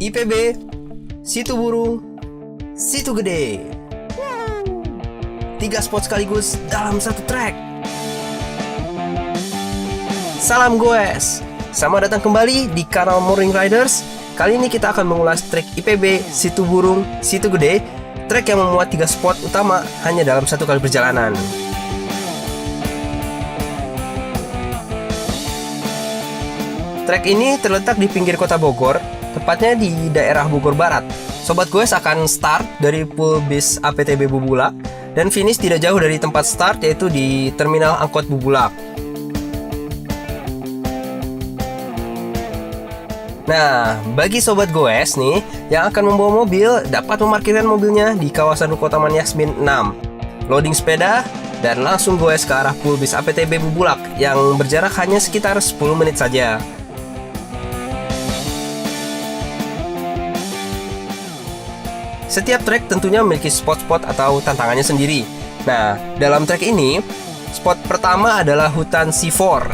IPB, Situ Burung, Situ Gede. 3 spot sekaligus dalam satu track. Salam goes, selamat datang kembali di kanal Morning Riders. Kali ini kita akan mengulas trek IPB, Situ Burung, Situ Gede, trek yang memuat 3 spot utama hanya dalam satu kali perjalanan. Trek ini terletak di pinggir kota Bogor, tepatnya di daerah Bogor Barat. Sobat goes akan start dari pool bis APTB Bubulak dan finish tidak jauh dari tempat start, yaitu di terminal angkot Bubulak. Nah, bagi sobat goes nih yang akan membawa mobil, dapat memarkirkan mobilnya di kawasan Ruko Taman Yasmin 6, loading sepeda, dan langsung goes ke arah pool bis APTB Bubulak yang berjarak hanya sekitar 10 menit saja. Setiap trek tentunya memiliki spot-spot atau tantangannya sendiri. Nah, dalam trek ini, spot pertama adalah hutan C4,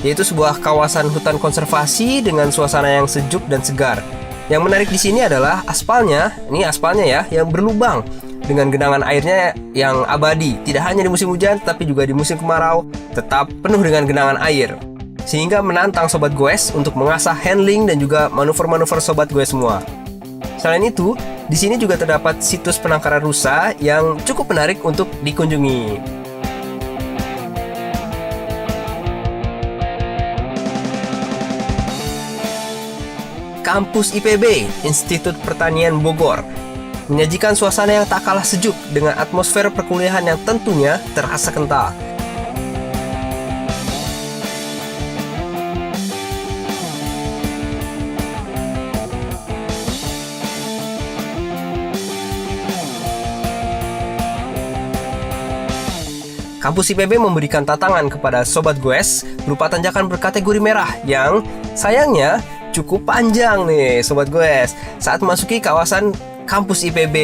yaitu sebuah kawasan hutan konservasi dengan suasana yang sejuk dan segar. Yang menarik di sini adalah aspalnya, ini aspalnya ya, yang berlubang dengan genangan airnya yang abadi. Tidak hanya di musim hujan, tapi juga di musim kemarau, tetap penuh dengan genangan air. Sehingga menantang sobat goes untuk mengasah handling dan juga manuver-manuver sobat goes semua. Selain itu, di sini juga terdapat situs penangkaran rusa yang cukup menarik untuk dikunjungi. Kampus IPB, Institut Pertanian Bogor, menyajikan suasana yang tak kalah sejuk dengan atmosfer perkuliahan yang tentunya terasa kental. Kampus IPB memberikan tantangan kepada sobat goes berupa tanjakan berkategori merah yang sayangnya cukup panjang nih sobat goes saat memasuki kawasan kampus IPB.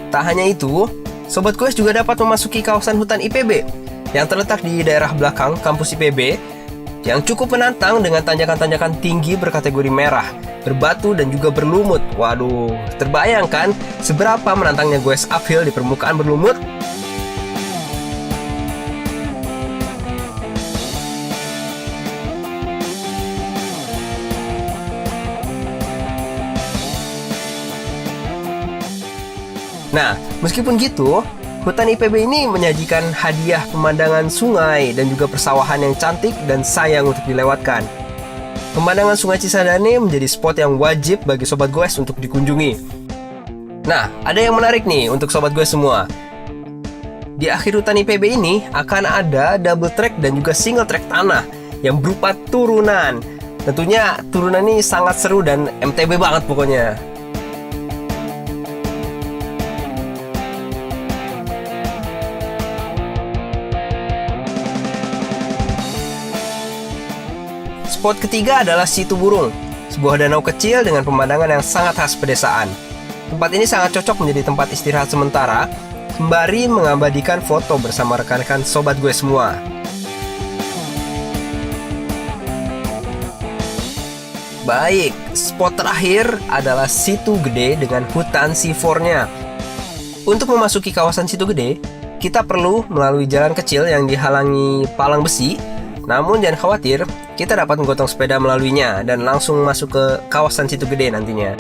Tak hanya itu, sobat goes juga dapat memasuki kawasan hutan IPB yang terletak di daerah belakang kampus IPB yang cukup menantang dengan tanjakan-tanjakan tinggi berkategori merah, berbatu dan juga berlumut. Waduh, terbayangkan seberapa menantangnya goes uphill di permukaan berlumut? Nah, meskipun gitu, hutan IPB ini menyajikan hadiah pemandangan sungai dan juga persawahan yang cantik dan sayang untuk dilewatkan. Pemandangan Sungai Cisadane menjadi spot yang wajib bagi sobat goes untuk dikunjungi. Nah, ada yang menarik nih untuk sobat goes semua. Di akhir hutan IPB ini akan ada double track dan juga single track tanah yang berupa turunan. Tentunya turunan ini sangat seru dan MTB banget pokoknya. Spot ketiga adalah Situ Burung, sebuah danau kecil dengan pemandangan yang sangat khas pedesaan. Tempat ini sangat cocok menjadi tempat istirahat sementara, sembari mengabadikan foto bersama rekan-rekan sobat gue semua. Baik, spot terakhir adalah Situ Gede dengan hutan C4-nya. Untuk memasuki kawasan Situ Gede, kita perlu melalui jalan kecil yang dihalangi palang besi. Namun jangan khawatir, kita dapat menggotong sepeda melaluinya dan langsung masuk ke kawasan Situ Gede nantinya.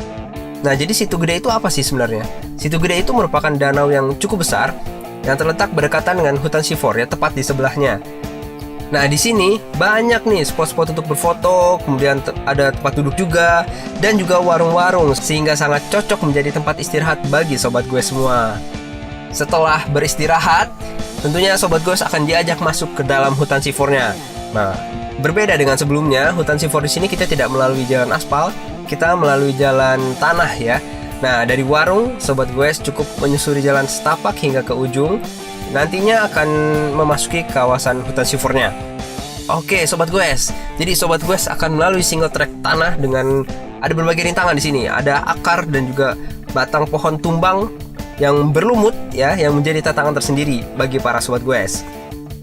Nah, jadi Situ Gede itu apa sih sebenarnya? Situ Gede itu merupakan danau yang cukup besar yang terletak berdekatan dengan hutan C4 ya, tepat di sebelahnya. Nah, di sini banyak nih spot-spot untuk berfoto, kemudian ada tempat duduk juga dan juga warung-warung sehingga sangat cocok menjadi tempat istirahat bagi sobat gue semua. Setelah beristirahat, tentunya sobat goes akan diajak masuk ke dalam hutan C4-nya. Nah, berbeda dengan sebelumnya, hutan C4 di sini kita tidak melalui jalan aspal, kita melalui jalan tanah ya. Nah, dari warung, sobat goes cukup menyusuri jalan setapak hingga ke ujung. Nantinya akan memasuki kawasan hutan C4-nya. Oke, sobat goes. Jadi sobat goes akan melalui single track tanah dengan ada berbagai rintangan di sini. Ada akar dan juga batang pohon tumbang yang berlumut ya, yang menjadi tantangan tersendiri bagi para sobat goes.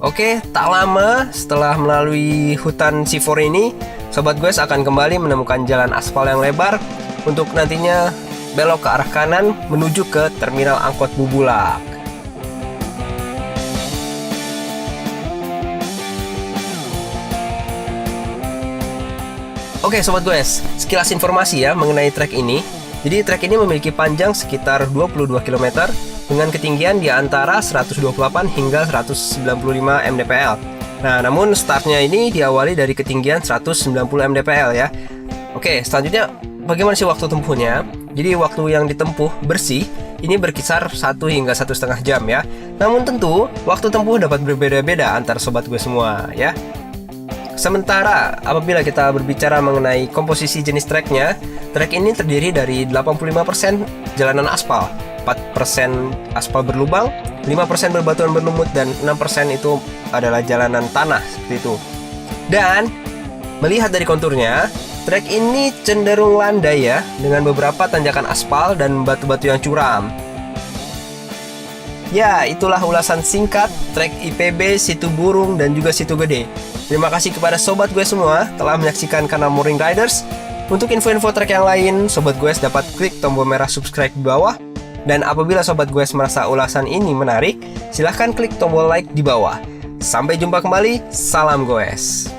Oke, tak lama setelah melalui hutan C4 ini, Sobat Goes akan kembali menemukan jalan aspal yang lebar untuk nantinya belok ke arah kanan menuju ke terminal angkot Bubulak. Oke Sobat Goes, sekilas informasi ya mengenai trek ini. Jadi trek ini memiliki panjang sekitar 22 km dengan ketinggian di antara 128 hingga 195 mdpl. Nah, namun startnya ini diawali dari ketinggian 190 mdpl ya. Oke, selanjutnya bagaimana sih waktu tempuhnya? Jadi waktu yang ditempuh bersih ini berkisar 1 hingga 1,5 jam ya. Namun tentu waktu tempuh dapat berbeda-beda antar sobat gue semua ya. Sementara apabila kita berbicara mengenai komposisi jenis treknya, trek ini terdiri dari 85% jalanan aspal, 4% aspal berlubang, 5% berbatuan berlumut, dan 6% itu adalah jalanan tanah seperti itu. Dan melihat dari konturnya, trek ini cenderung landai ya, dengan beberapa tanjakan aspal dan batu-batu yang curam. Ya, itulah ulasan singkat trek IPB Situ Burung dan juga Situ Gede. Terima kasih kepada sobat gue semua telah menyaksikan kanal Mooring Riders. Untuk info-info trek yang lain, sobat gue dapat klik tombol merah subscribe di bawah. Dan apabila sobat gue merasa ulasan ini menarik, silahkan klik tombol like di bawah. Sampai jumpa kembali, salam goes.